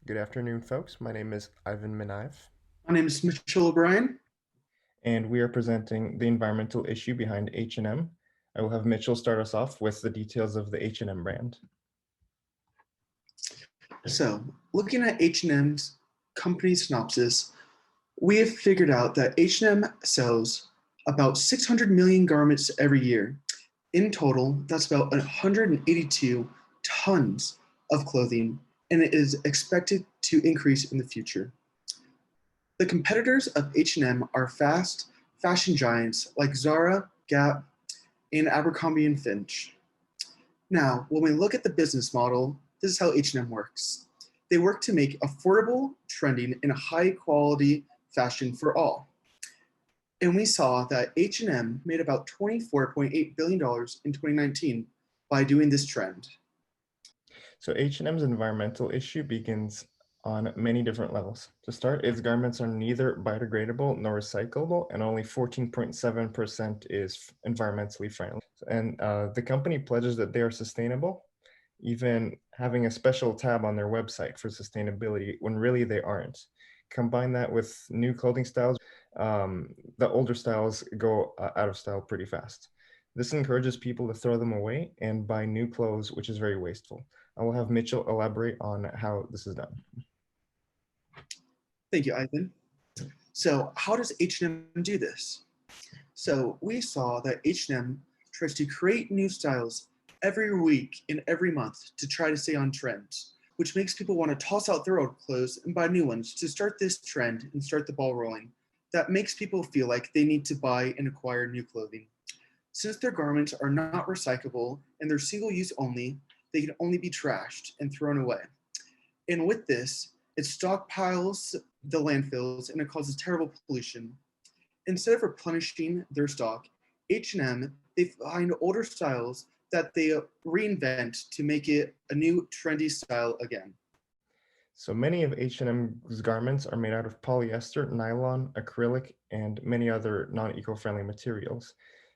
Good afternoon, folks. My name is Ivan Minaev, My name is Mitchell O'Brien. and we are presenting the environmental issue behind H&M. I will have Mitchell start us off with the details of the H&M brand. So, looking at H&M's company synopsis, we have figured out that H&M sells about 600 million garments every year. In total, that's about 182 tons of clothing, and it is expected to increase in the future. The competitors of H&M are fast fashion giants like Zara, Gap, and Abercrombie and Finch. Now, when we look at the business model, this is how H&M works. They work to make affordable, trending, and high quality fashion for all. And we saw that H&M made about $24.8 billion in 2019 by doing this trend. So H&M's environmental issue begins on many different levels. To start, its garments are neither biodegradable nor recyclable, and only 14.7% is environmentally friendly. And the company pledges that they are sustainable, even having a special tab on their website for sustainability when really they aren't. Combine that with new clothing styles, the older styles go out of style pretty fast. This encourages people to throw them away and buy new clothes, which is very wasteful. I will have Mitchell elaborate on how this is done. Thank you, Ivan. So, how does H&M do this? So, we saw that H&M tries to create new styles every week and every month to try to stay on trend, which makes people want to toss out their old clothes and buy new ones to start this trend and start the ball rolling. That makes people feel like they need to buy and acquire new clothing. Since their garments are not recyclable and they're single use only, they can only be trashed and thrown away. And with this, it stockpiles the landfills and it causes terrible pollution. Instead of replenishing their stock, H&M, they find older styles that they reinvent to make it a new trendy style again. So many of H&M's garments are made out of polyester, nylon, acrylic, and many other non-eco-friendly materials.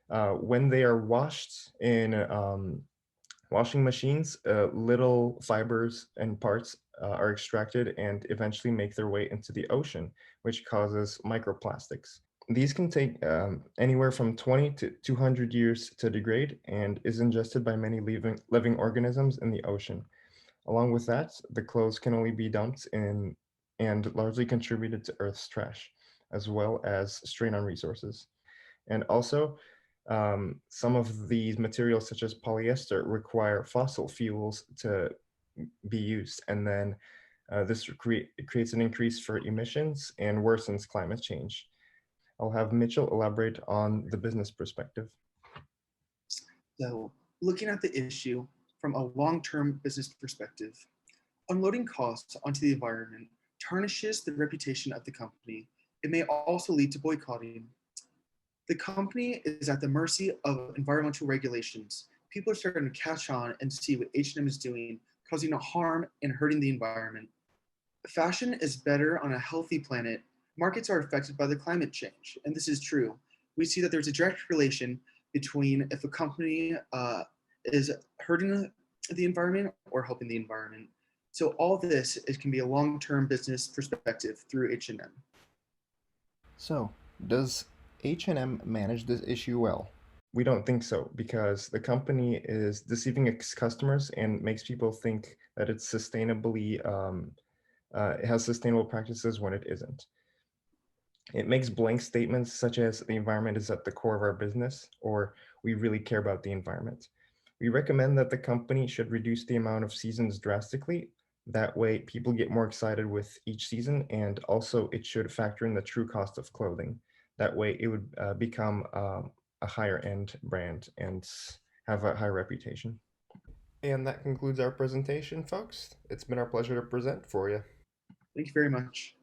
When they are washed in washing machines, little fibers and parts are extracted and eventually make their way into the ocean, which causes microplastics. These can take anywhere from 20 to 200 years to degrade and is ingested by many living organisms in the ocean. Along with that, the clothes can only be dumped in and largely contributed to Earth's trash, as well as strain on resources. And also, some of these materials, such as polyester, require fossil fuels to be used, and then this creates an increase for emissions and worsens climate change. I'll have Mitchell elaborate on the business perspective. So, looking at the issue from a long term business perspective, unloading costs onto the environment tarnishes the reputation of the company. It may also lead to boycotting. The company is at the mercy of environmental regulations. People are starting to catch on and see what H&M is doing, causing a harm and hurting the environment. Fashion is better on a healthy planet. Markets are affected by the climate change, and this is true. We see that there's a direct relation between if a company is hurting the environment or helping the environment. So all this can be a long-term business perspective through H&M. So, does H&M manage this issue well? We don't think so because the company is deceiving its customers and makes people think that it's sustainably it has sustainable practices when it isn't. It makes blank statements such as the environment is at the core of our business or we really care about the environment. We recommend that the company should reduce the amount of seasons drastically. That way, people get more excited with each season, and also it should factor in the true cost of clothing. That way, it would become a higher end brand and have a high reputation. And that concludes our presentation, folks. It's been our pleasure to present for you. Thank you very much.